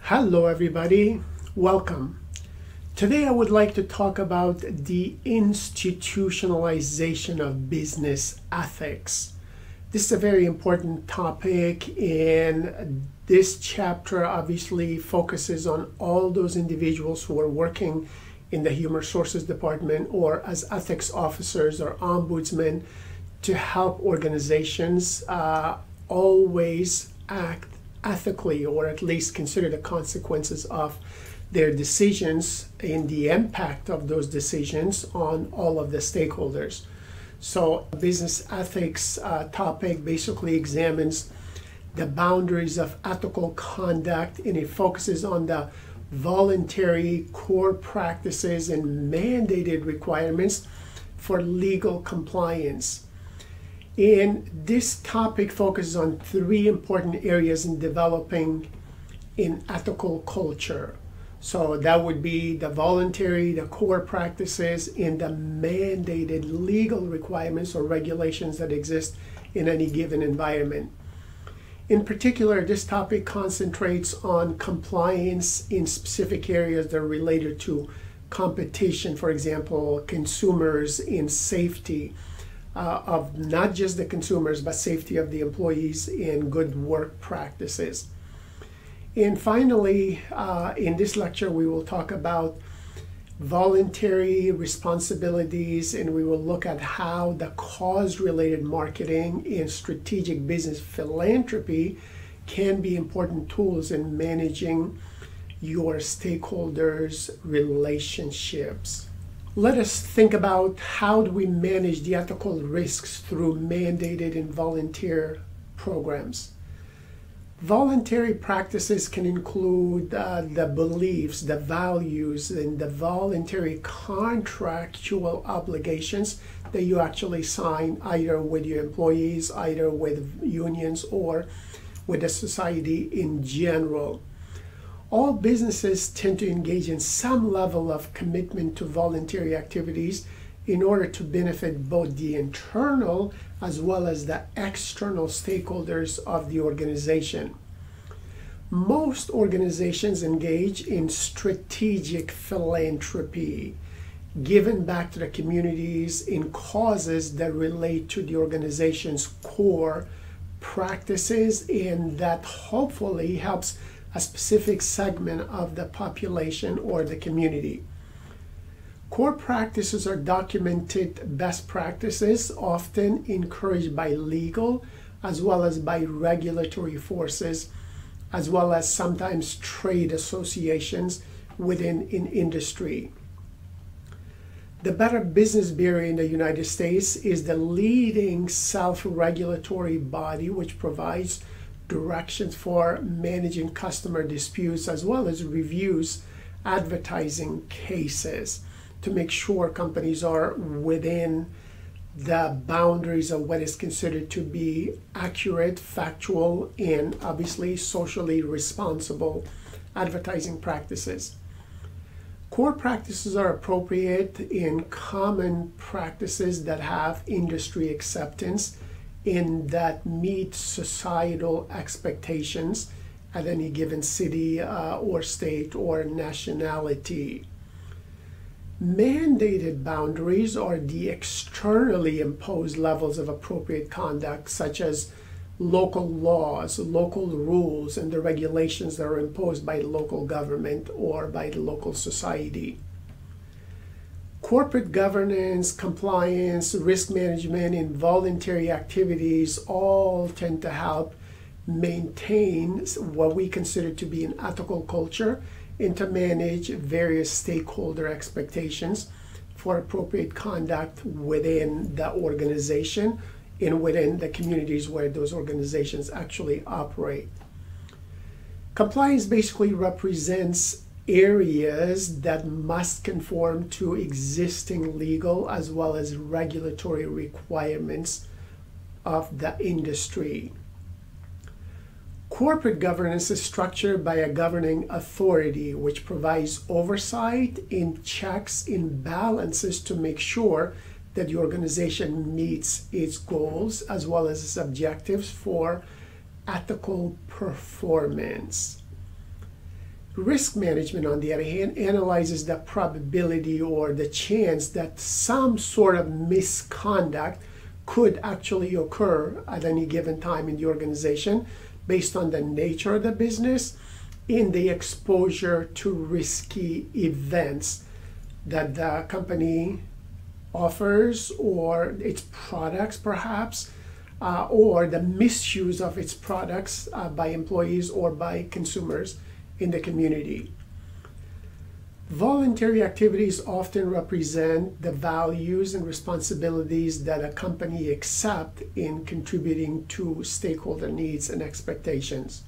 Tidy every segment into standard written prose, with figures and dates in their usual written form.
Hello everybody, welcome. Today I would like to talk about the institutionalization of business ethics. This is a very important topic, and this chapter obviously focuses on all those individuals who are working in the human resources department or as ethics officers or ombudsmen to help organizations always act ethically, or at least consider the consequences of their decisions and the impact of those decisions on all of the stakeholders. So business ethics topic basically examines the boundaries of ethical conduct, and it focuses on the voluntary core practices and mandated requirements for legal compliance. And this topic focuses on three important areas in developing an ethical culture. So that would be the voluntary, the core practices, and the mandated legal requirements or regulations that exist in any given environment. In particular, this topic concentrates on compliance in specific areas that are related to competition, for example, consumers, and safety. Of not just the consumers, but safety of the employees and good work practices. And finally, in this lecture, we will talk about voluntary responsibilities, and we will look at how the cause-related marketing and strategic business philanthropy can be important tools in managing your stakeholders' relationships. Let us think about how do we manage the ethical risks through mandated and volunteer programs. Voluntary practices can include the beliefs, the values, and the voluntary contractual obligations that you actually sign either with your employees, either with unions, or with the society in general. All businesses tend to engage in some level of commitment to voluntary activities in order to benefit both the internal as well as the external stakeholders of the organization. Most organizations engage in strategic philanthropy, giving back to the communities in causes that relate to the organization's core practices, and that hopefully helps a specific segment of the population or the community. Core practices are documented best practices, often encouraged by legal as well as by regulatory forces, as well as sometimes trade associations within an industry. The Better Business Bureau in the United States is the leading self-regulatory body which provides directions for managing customer disputes as well as reviews advertising cases to make sure companies are within the boundaries of what is considered to be accurate, factual, and obviously socially responsible advertising practices. Core practices are appropriate in common practices that have industry acceptance and that meet societal expectations at any given city or state or nationality. Mandated boundaries are the externally imposed levels of appropriate conduct, such as local laws, local rules, and the regulations that are imposed by the local government or by the local society. Corporate governance, compliance, risk management, and voluntary activities all tend to help maintain what we consider to be an ethical culture and to manage various stakeholder expectations for appropriate conduct within the organization and within the communities where those organizations actually operate. Compliance basically represents areas that must conform to existing legal as well as regulatory requirements of the industry. Corporate governance is structured by a governing authority which provides oversight and checks and balances to make sure that the organization meets its goals as well as its objectives for ethical performance. Risk management, on the other hand, analyzes the probability or the chance that some sort of misconduct could actually occur at any given time in the organization based on the nature of the business and the exposure to risky events that the company offers, or its products perhaps, or the misuse of its products by employees or by consumers in the community. Voluntary activities often represent the values and responsibilities that a company accepts in contributing to stakeholder needs and expectations.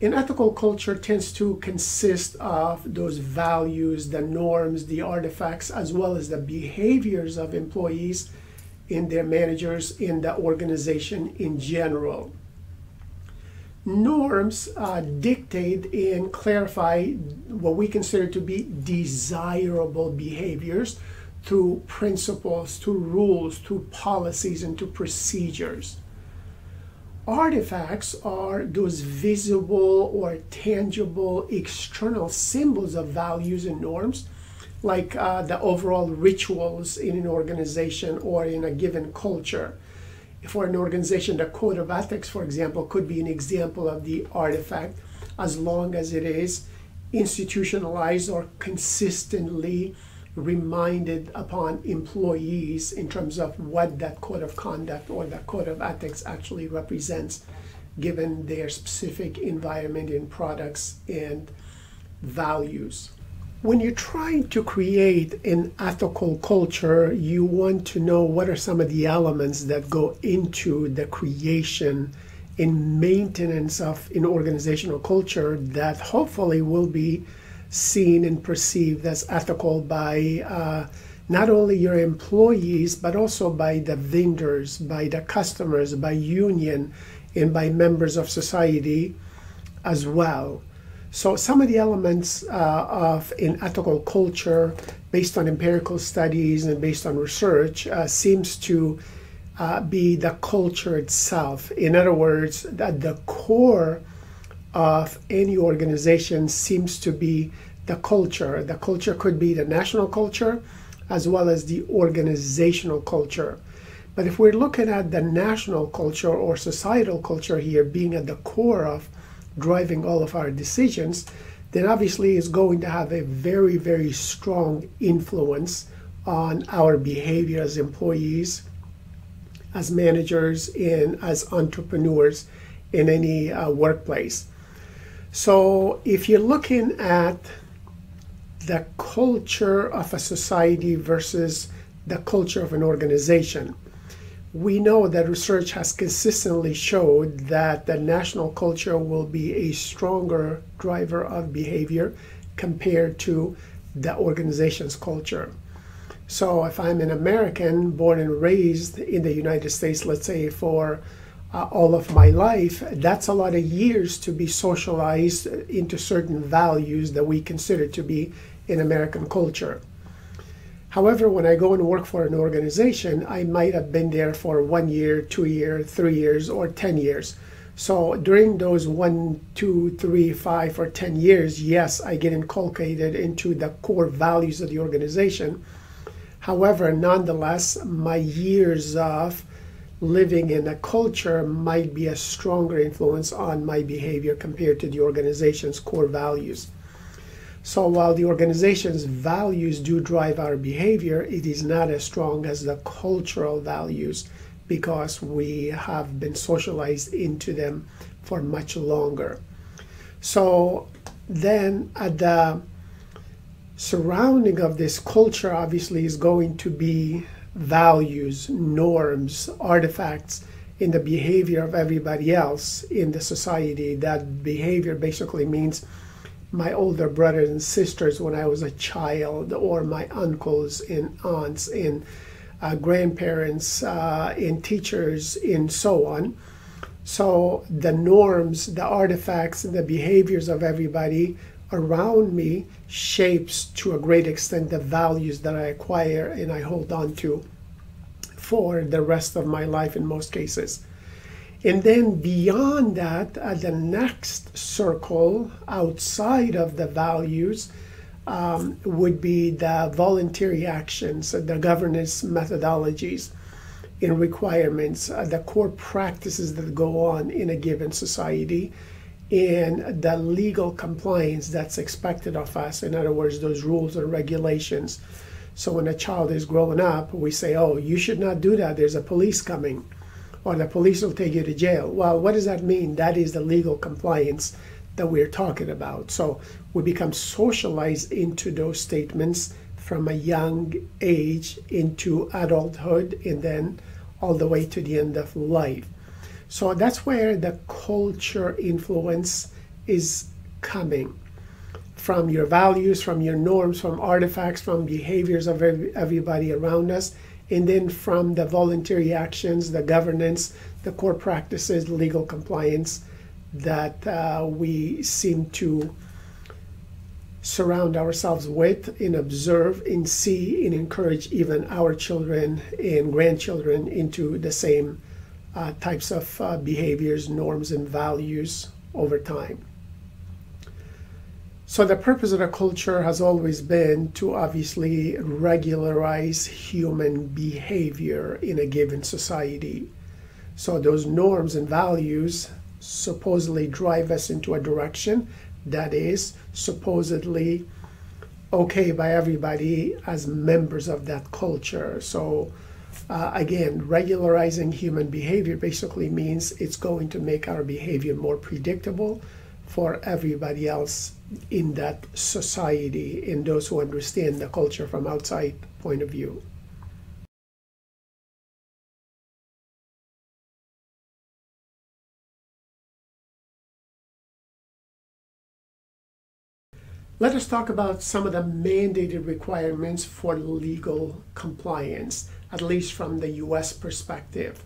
An ethical culture tends to consist of those values, the norms, the artifacts, as well as the behaviors of employees and their managers in the organization in general. Norms dictate and clarify what we consider to be desirable behaviors through principles, through rules, through policies, and through procedures. Artifacts are those visible or tangible external symbols of values and norms, like the overall rituals in an organization or in a given culture. For an organization, the code of ethics, for example, could be an example of the artifact, as long as it is institutionalized or consistently reminded upon employees in terms of what that code of conduct or the code of ethics actually represents, given their specific environment in products and values. When you're trying to create an ethical culture, you want to know what are some of the elements that go into the creation and maintenance of an organizational culture that hopefully will be seen and perceived as ethical by not only your employees, but also by the vendors, by the customers, by union, and by members of society as well. So some of the elements of an ethical culture, based on empirical studies and based on research, seems to be the culture itself. In other words, that the core of any organization seems to be the culture. The culture could be the national culture as well as the organizational culture. But if we're looking at the national culture or societal culture here being at the core of driving all of our decisions, then obviously it's going to have a very, very strong influence on our behavior as employees, as managers, and as entrepreneurs in any workplace. So if you're looking at the culture of a society versus the culture of an organization, we know that research has consistently showed that the national culture will be a stronger driver of behavior compared to the organization's culture. So if I'm an American born and raised in the United States, let's say for all of my life, that's a lot of years to be socialized into certain values that we consider to be in American culture. However, when I go and work for an organization, I might have been there for 1 year, 2 years, 3 years, or 10 years. So during those 1, 2, 3, 5, or 10 years, yes, I get inculcated into the core values of the organization. However, nonetheless, my years of living in a culture might be a stronger influence on my behavior compared to the organization's core values. So while the organization's values do drive our behavior, it is not as strong as the cultural values because we have been socialized into them for much longer. So then at the surrounding of this culture obviously is going to be values, norms, artifacts in the behavior of everybody else in the society. That behavior basically means my older brothers and sisters when I was a child, or my uncles and aunts and grandparents and teachers and so on. So the norms, the artifacts, and the behaviors of everybody around me shapes to a great extent the values that I acquire and I hold on to for the rest of my life in most cases. And then beyond that, the next circle outside of the values would be the voluntary actions, the governance methodologies and requirements, the core practices that go on in a given society, and the legal compliance that's expected of us. In other words, those rules and regulations. So when a child is growing up, we say, oh, you should not do that. There's a police coming, or the police will take you to jail. Well, what does that mean? That is the legal compliance that we're talking about. So we become socialized into those statements from a young age into adulthood and then all the way to the end of life. So that's where the culture influence is coming from, your values, from your norms, from artifacts, from behaviors of everybody around us, and then from the voluntary actions, the governance, the core practices, legal compliance that we seem to surround ourselves with and observe and see and encourage even our children and grandchildren into the same types of behaviors, norms, and values over time. So the purpose of the culture has always been to obviously regularize human behavior in a given society. So those norms and values supposedly drive us into a direction that is supposedly okay by everybody as members of that culture. So again, regularizing human behavior basically means it's going to make our behavior more predictable for everybody else in that society and those who understand the culture from outside point of view. Let us talk about some of the mandated requirements for legal compliance, at least from the US perspective.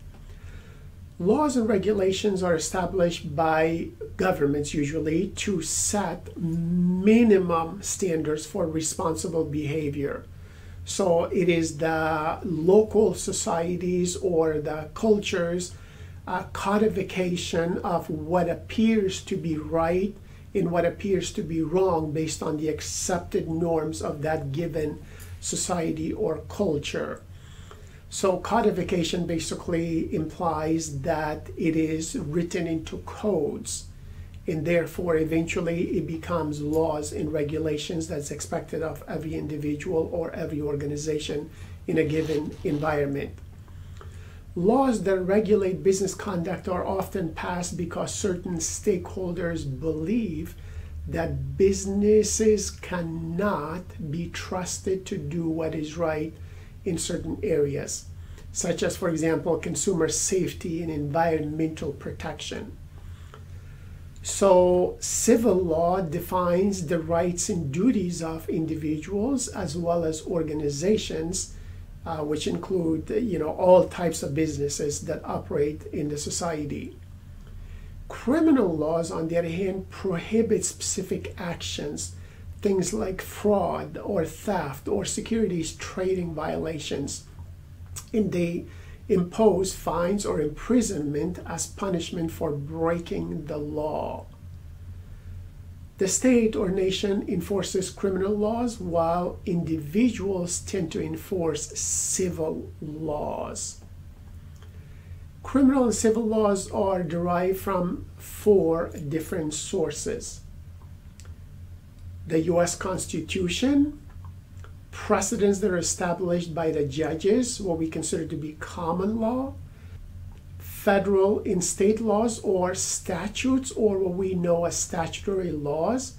Laws and regulations are established by governments usually to set minimum standards for responsible behavior. So it is the local societies or the cultures' codification of what appears to be right in what appears to be wrong based on the accepted norms of that given society or culture. So codification basically implies that it is written into codes, and therefore eventually it becomes laws and regulations that's expected of every individual or every organization in a given environment. Laws that regulate business conduct are often passed because certain stakeholders believe that businesses cannot be trusted to do what is right in certain areas, such as, for example, consumer safety and environmental protection. So civil law defines the rights and duties of individuals as well as organizations, which include, all types of businesses that operate in the society. Criminal laws, on the other hand, prohibit specific actions, things like fraud or theft or securities trading violations, and they impose fines or imprisonment as punishment for breaking the law. The state or nation enforces criminal laws while individuals tend to enforce civil laws. Criminal and civil laws are derived from 4 different sources: the US Constitution, precedents that are established by the judges, what we consider to be common law, federal and state laws or statutes, or what we know as statutory laws,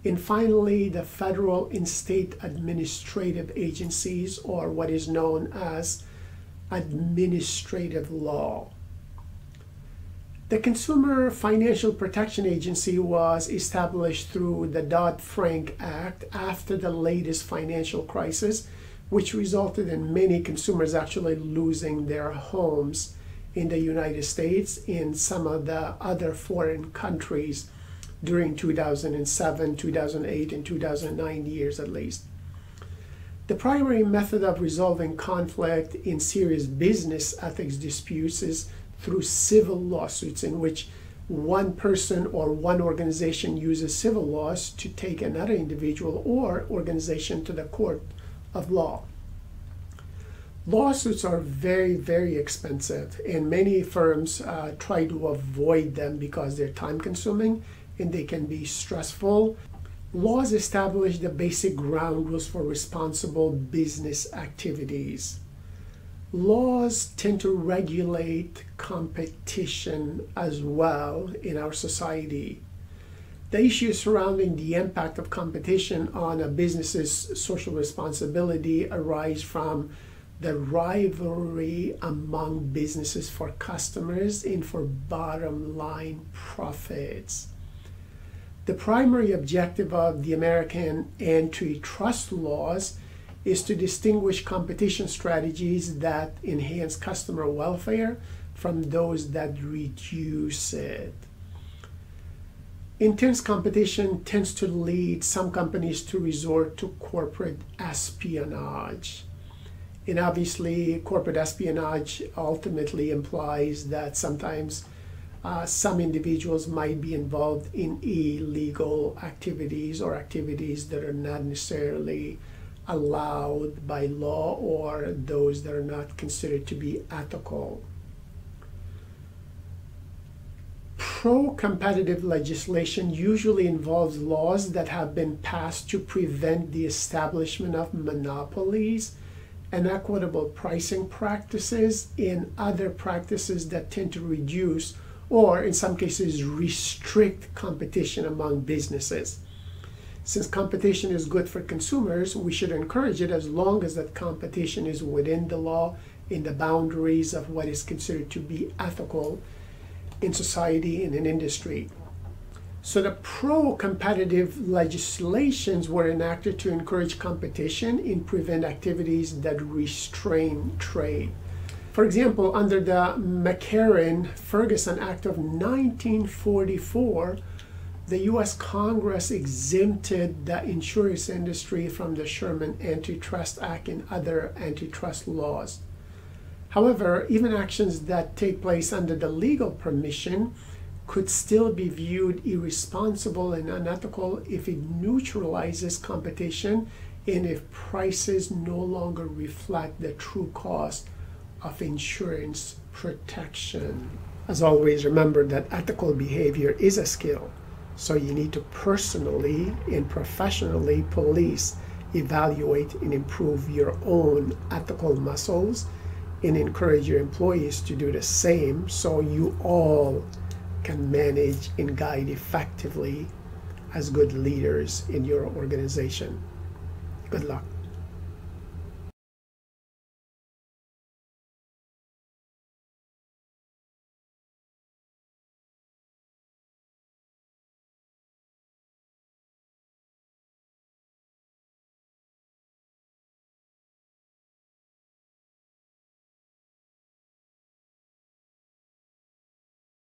and finally the federal and state administrative agencies, or what is known as administrative law. The Consumer Financial Protection Agency was established through the Dodd-Frank Act after the latest financial crisis, which resulted in many consumers actually losing their homes in the United States and some of the other foreign countries during 2007, 2008, and 2009 years at least. The primary method of resolving conflict in serious business ethics disputes is through civil lawsuits, in which one person or one organization uses civil laws to take another individual or organization to the court of law. Lawsuits are very, very expensive, and many firms try to avoid them because they're time consuming and they can be stressful. Laws establish the basic ground rules for responsible business activities. Laws tend to regulate competition as well in our society. The issues surrounding the impact of competition on a business's social responsibility arise from the rivalry among businesses for customers and for bottom line profits. The primary objective of the American antitrust laws is to distinguish competition strategies that enhance customer welfare from those that reduce it. Intense competition tends to lead some companies to resort to corporate espionage. And obviously, corporate espionage ultimately implies that sometimes some individuals might be involved in illegal activities or activities that are not necessarily allowed by law or those that are not considered to be ethical. Pro-competitive legislation usually involves laws that have been passed to prevent the establishment of monopolies, inequitable pricing practices, and other practices that tend to reduce or in some cases restrict competition among businesses. Since competition is good for consumers, we should encourage it as long as that competition is within the law, in the boundaries of what is considered to be ethical in society and in industry. So the pro-competitive legislations were enacted to encourage competition and prevent activities that restrain trade. For example, under the McCarran-Ferguson Act of 1944, the U.S. Congress exempted the insurance industry from the Sherman Antitrust Act and other antitrust laws. However, even actions that take place under the legal permission could still be viewed irresponsible and unethical if it neutralizes competition and if prices no longer reflect the true cost of insurance protection. As always, remember that ethical behavior is a skill, so you need to personally and professionally police, evaluate, and improve your own ethical muscles and encourage your employees to do the same so you all can manage and guide effectively as good leaders in your organization. Good luck.